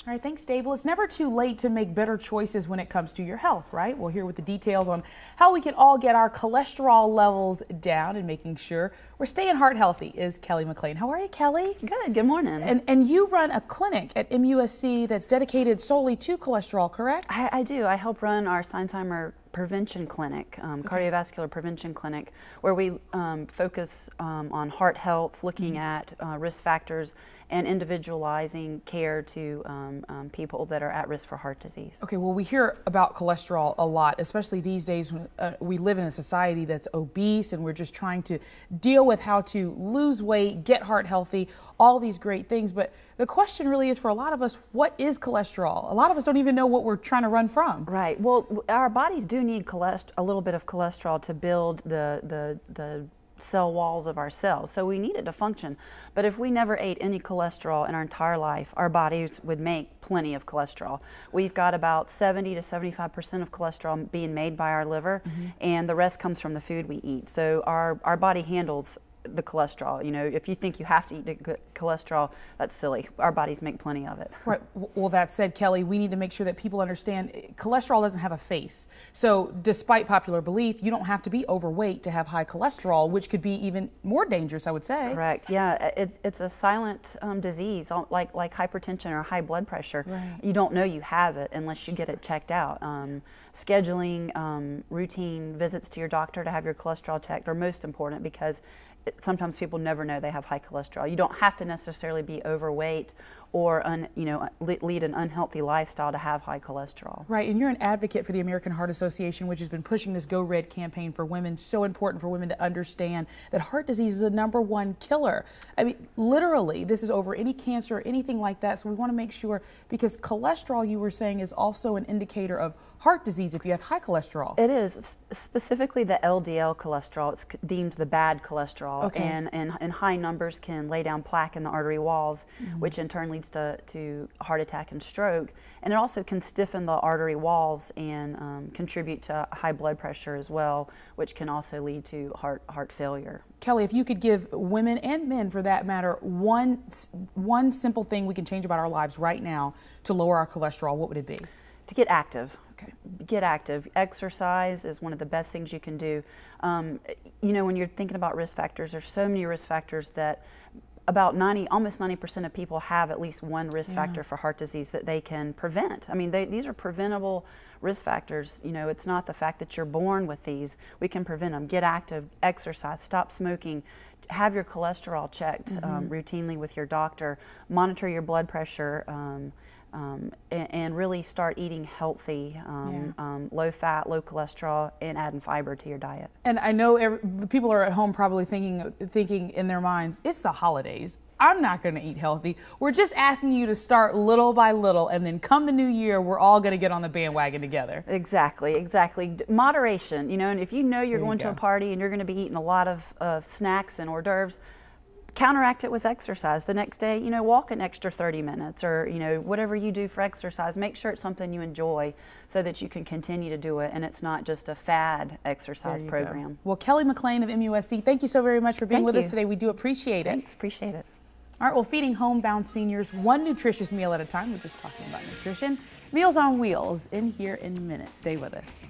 All right, thanks, Dave. Well, it's never too late to make better choices when it comes to your health, right? We'll hear with the details on how we can all get our cholesterol levels down and making sure we're staying heart healthy is Kelly McLean. How are you, Kelly? Good morning. And you run a clinic at MUSC that's dedicated solely to cholesterol, correct? I do. I help run our Alzheimer's prevention clinic, cardiovascular prevention clinic, where we focus on heart health, looking at risk factors and individualizing care to people that are at risk for heart disease. Okay, well, we hear about cholesterol a lot, especially these days when we live in a society that's obese and we're just trying to deal with how to lose weight, get heart healthy, all these great things. But the question really is for a lot of us, what is cholesterol? A lot of us don't even know what we're trying to run from. Right. Well, our bodies do need a little bit of cholesterol to build the cell walls of our cells, so we need it to function. But if we never ate any cholesterol in our entire life, our bodies would make plenty of cholesterol. We've got about 70 to 75% of cholesterol being made by our liver, and the rest comes from the food we eat. So our body handles the cholesterol. You know, if you think you have to eat cholesterol, that's silly. Our bodies make plenty of it. Right. Well, that said, Kelly, we need to make sure that people understand cholesterol doesn't have a face. So despite popular belief, you don't have to be overweight to have high cholesterol, which could be even more dangerous, I would say. Correct. Yeah, it's a silent disease, like hypertension or high blood pressure. Right. You don't know you have it unless you get it checked out. Scheduling routine visits to your doctor to have your cholesterol checked are most important, because sometimes people never know they have high cholesterol. You don't have to necessarily be overweight or lead an unhealthy lifestyle to have high cholesterol. Right, and you're an advocate for the American Heart Association, which has been pushing this Go Red campaign for women. So important for women to understand that heart disease is the #1 killer. I mean, literally, this is over any cancer or anything like that. So we want to make sure, because cholesterol, you were saying, is also an indicator of heart disease if you have high cholesterol. It is, specifically the LDL cholesterol. It's deemed the bad cholesterol, and high numbers can lay down plaque in the artery walls, which in turn leads to heart attack and stroke. And it also can stiffen the artery walls and contribute to high blood pressure as well, which can also lead to heart failure. Kelly, if you could give women and men, for that matter, one simple thing we can change about our lives right now to lower our cholesterol, what would it be? To get active. Okay. Get active. Exercise is one of the best things you can do. You know, when you're thinking about risk factors, there's so many risk factors that almost 90% of people have at least one risk factor for heart disease that they can prevent. I mean, these are preventable risk factors. You know, it's not the fact that you're born with these. We can prevent them. Get active, exercise, stop smoking, have your cholesterol checked routinely with your doctor, monitor your blood pressure, and really start eating healthy, low fat, low cholesterol, and adding fiber to your diet. And I know the people are at home probably thinking in their minds, it's the holidays, I'm not going to eat healthy. We're just asking you to start little by little, and then come the new year, we're all going to get on the bandwagon together. Exactly. Moderation, you know, and if you know you're going to a party and you're going to be eating a lot of snacks and hors d'oeuvres, counteract it with exercise. The next day, you know, walk an extra 30 minutes, or, you know, whatever you do for exercise, make sure it's something you enjoy so that you can continue to do it and it's not just a fad exercise program. Well, Kelly McLean of MUSC, thank you so very much for being with us today. We do appreciate it. Thanks, appreciate it. All right, well, feeding homebound seniors one nutritious meal at a time. We're just talking about nutrition. Meals on Wheels in here in minutes. Stay with us.